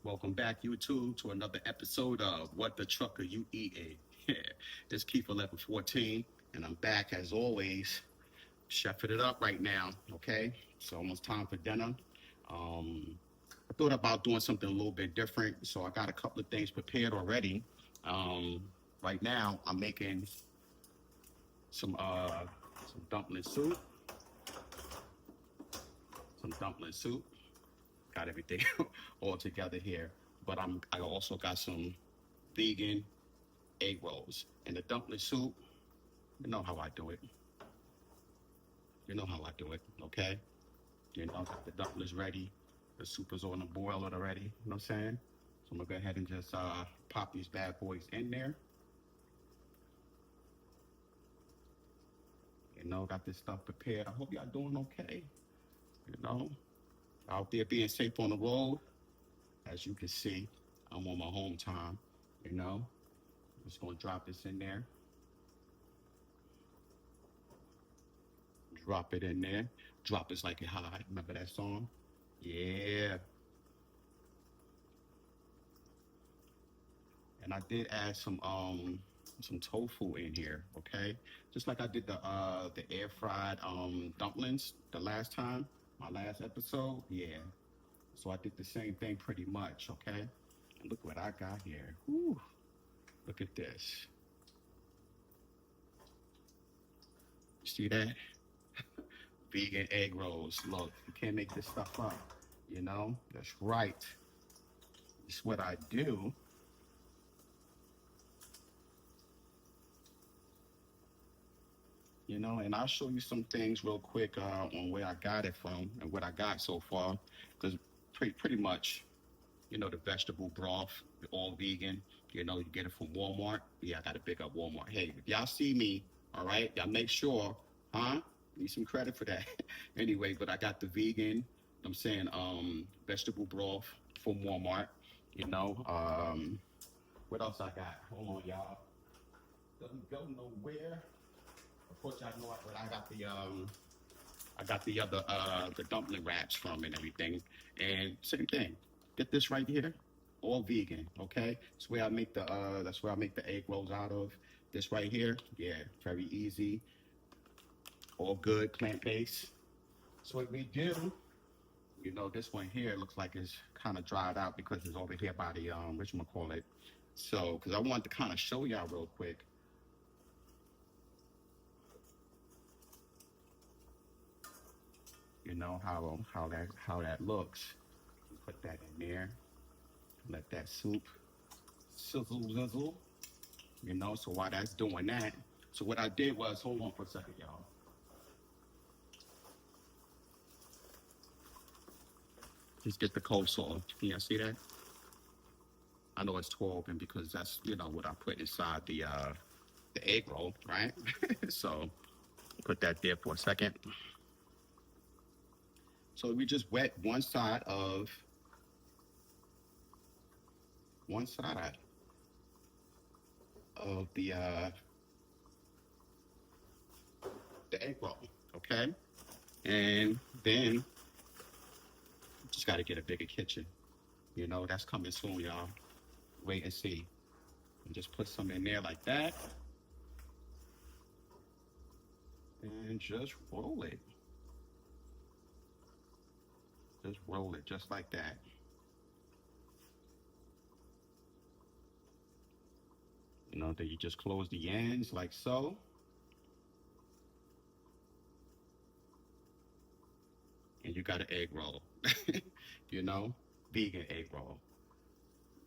Welcome back, YouTube, to another episode of What the Truck Are You Eating? It's Keith 1114, and I'm back as always, chefing it up right now. Okay, so almost time for dinner. I thought about doing something a little bit different, so I got a couple of things prepared already. Um, right now, I'm making some uh, some dumpling soup. Some dumpling soup. Got everything all together here, but I also got some vegan egg rolls and the dumpling soup. You know how I do it. You know how I do it. Okay. You know, I got the dumplings ready. The soup is on the boil already. You know what I'm saying? So I'm gonna go ahead and just pop these bad boys in there. You know, got this stuff prepared. I hope y'all doing okay. You know, out there being safe on the road. As you can see, I'm on my home time. You know, I'm just gonna drop this in there. Drop it in there. Drop it like it hot. Remember that song? Yeah. And I did add some tofu in here, okay? Just like I did the air fried dumplings the last time, my last episode. Yeah. So I did the same thing pretty much, okay? And look what I got here. Whew. Look at this. You see that? Vegan egg rolls. Look, you can't make this stuff up. You know? That's right. It's what I do. You know, and I'll show you some things real quick on where I got it from and what I got so far. Because pretty much, you know, the vegetable broth, all vegan. You know, you get it from Walmart. Yeah, I got to pick up Walmart. Hey, if y'all see me, all right, y'all make sure, huh? Need some credit for that. Anyway, but I got the vegan, I'm saying, vegetable broth from Walmart. You know, what else I got? Hold on, y'all. Doesn't go nowhere. Of course, y'all know I got the other the dumpling wraps from and everything. And same thing. Get this right here, all vegan. Okay, that's where I make the egg rolls out of. This right here, yeah, very easy, all good, plant based. So what we do, you know, this one here looks like it's kind of dried out because it's over here by the what you call it. So, because I wanted to kind of show y'all real quick. You know how that looks. Put that in there. Let that soup sizzle sizzle. You know, so while that's doing that, so what I did was, hold on for a second, y'all. Just get the coleslaw. Can y'all see that? I know it's 12, and because that's what I put inside the egg roll, right? So put that there for a second. So we just wet one side of the egg roll, okay? And then just got to get a bigger kitchen. You know, that's coming soon, y'all. Wait and see. And just put some in there like that. And just roll it. Just roll it just like that. You know, then you just close the ends like so. And you got an egg roll. You know, vegan egg roll.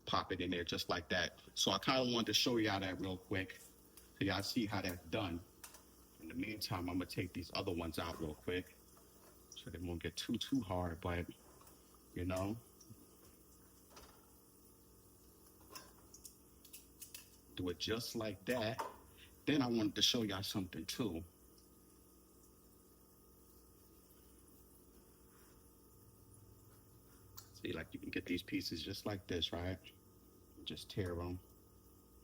Pop it in there just like that. So I kind of wanted to show y'all that real quick so y'all see how that's done. In the meantime, I'm gonna take these other ones out real quick so they won't get too hard, but you know, do it just like that. Then I wanted to show y'all something too. See, like you can get these pieces just like this, right? Just tear them,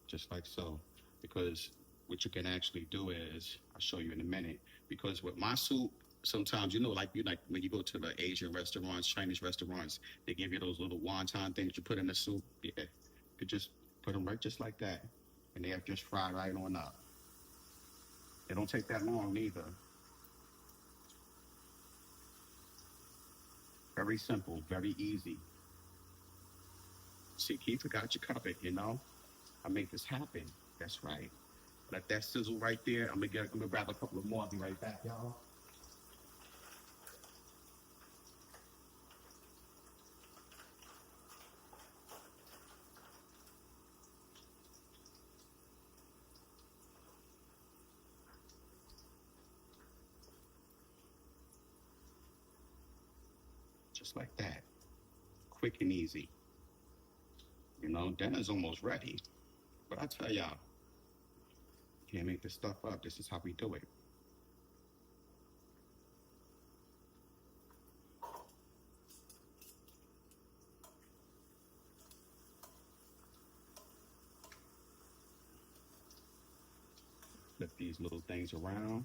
just like so. Because what you can actually do is, I'll show you in a minute, because with my soup, sometimes, you know, like you like when you go to the Asian restaurants, Chinese restaurants, they give you those little wonton things you put in the soup. Yeah, you could just put them right just like that, and they have just fried right on up. It don't take that long neither. Very simple, very easy. See, Keith, I got you covered. You know, I make this happen. That's right. Let that sizzle right there. I'm gonna grab a couple of more. I'll be right back, y'all. Just like that, quick and easy. You know, dinner's almost ready. But I tell y'all, can't make this stuff up. This is how we do it. Flip these little things around.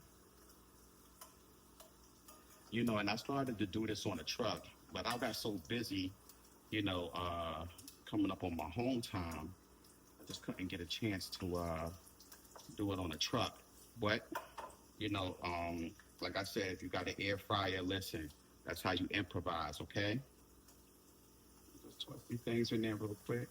You know, and I started to do this on a truck, but I got so busy, you know, coming up on my home time, I just couldn't get a chance to do it on a truck. But, you know, like I said, if you got an air fryer, listen, that's how you improvise, okay? Just toss these things in there real quick.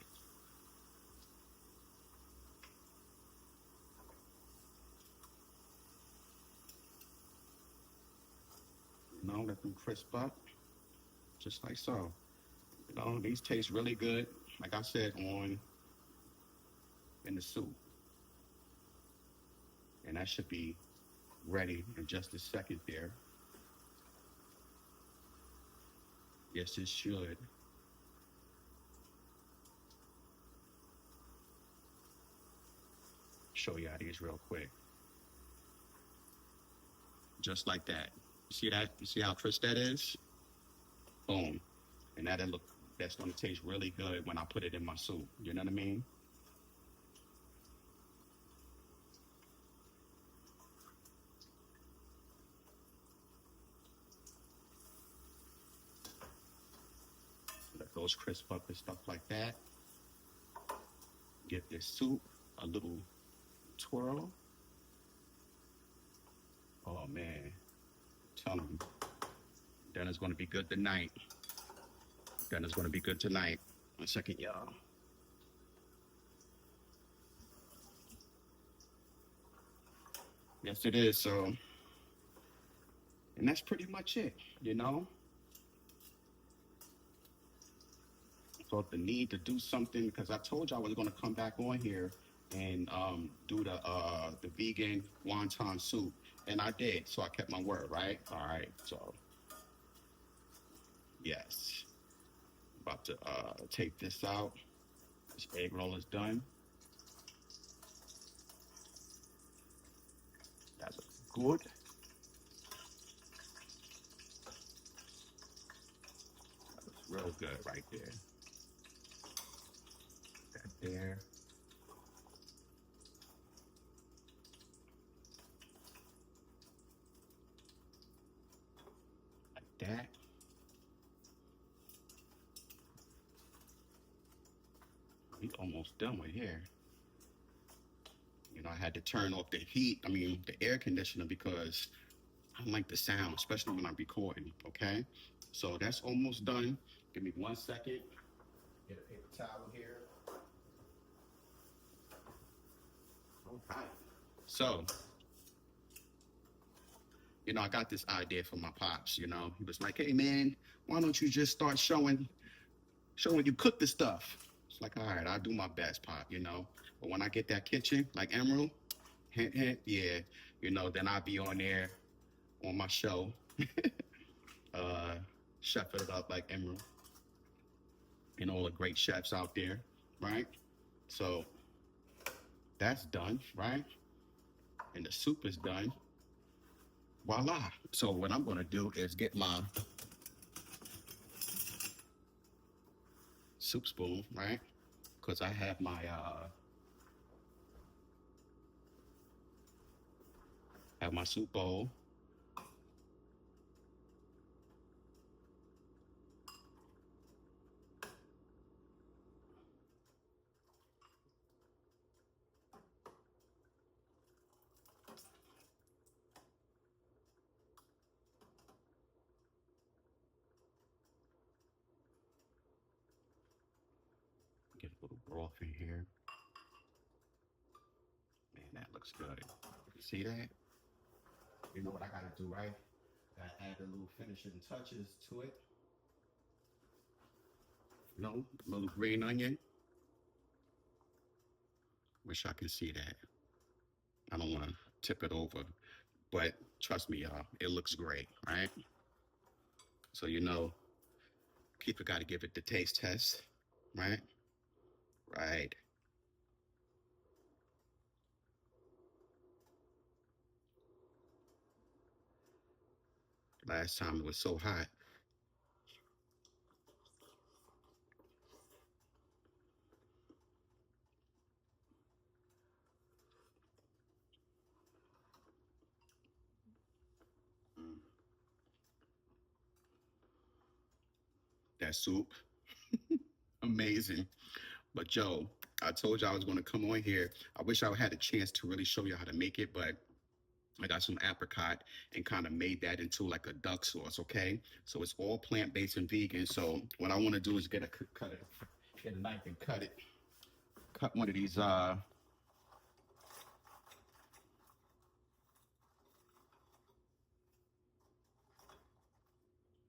You know, let them crisp up, just like so. You know, these taste really good, like I said, on in the soup. And that should be ready in just a second there. Yes, it should. Show you how these real quick. Just like that. See that? You see how crisp that is? Boom. And that's gonna taste really good when I put it in my soup. You know what I mean? Let those crisp up and stuff like that. Give this soup a little twirl. Oh man, tell them dinner's gonna be good tonight. Dinner's gonna be good tonight. 1 second, y'all. Yes, it is. So, and that's pretty much it. You know, felt the need to do something because I told you I was gonna come back on here and do the vegan wonton soup, and I did. So I kept my word, right? All right. So yes, about to take this out. This egg roll is done. That looks good. That looks real good right there. That there. Like that. We almost done with here. You know, I had to turn off the heat, I mean, the air conditioner because I don't like the sound, especially when I'm recording, okay? So that's almost done. Give me 1 second. Get a paper towel here. Okay. So, you know, I got this idea from my pops, you know. He was like, hey man, why don't you just start showing you cook the stuff? It's like, all right, I'll do my best, pop, you know. But when I get that kitchen, like Emerald, hint, hint, yeah, you know, then I'll be on there on my show, uh, chef it up like Emerald and all the great chefs out there, right? So that's done, right? And the soup is done. Voila. So what I'm gonna do is get my soup spoon, right? Because I have my soup bowl. Little broth in here. Man, that looks good. You see that? You know what I gotta do, right? Gotta add the little finishing touches to it. You know, a little green onion. Wish I could see that. I don't want to tip it over, but trust me, y'all, it looks great, right? So you know, people got to give it the taste test, right? Right. Last time it was so hot. Mm. That soup, amazing. But Joe, I told you I was going to come on here. I wish I had a chance to really show you how to make it, but I got some apricot and kind of made that into like a duck sauce, okay? So it's all plant-based and vegan. So what I want to do is get a knife and cut it. Cut one of these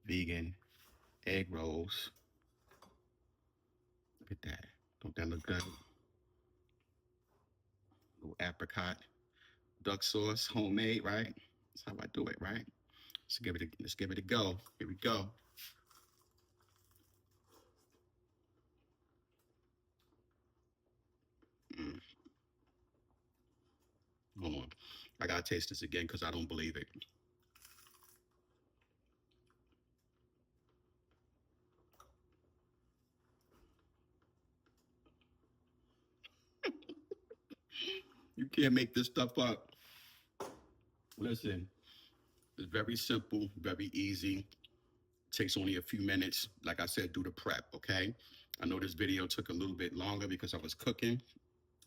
vegan egg rolls. Look at that. Don't that look good? Little apricot duck sauce, homemade, right? That's how I do it, right? Let's give it a go. Here we go. Mm. Hold on. I gotta taste this again because I don't believe it. You can't make this stuff up. Listen, it's very simple, very easy. Takes only a few minutes. Like I said, do the prep, okay? I know this video took a little bit longer because I was cooking.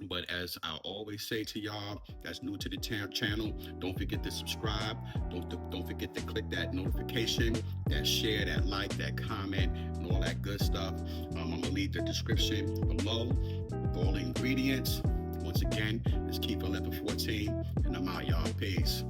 But as I always say to y'all that's new to the channel, don't forget to subscribe. Don't forget to click that notification, that share, that like, that comment, and all that good stuff. I'm gonna leave the description below with all the ingredients. Once again, it's Keep 1114, and I'm out, y'all. Peace.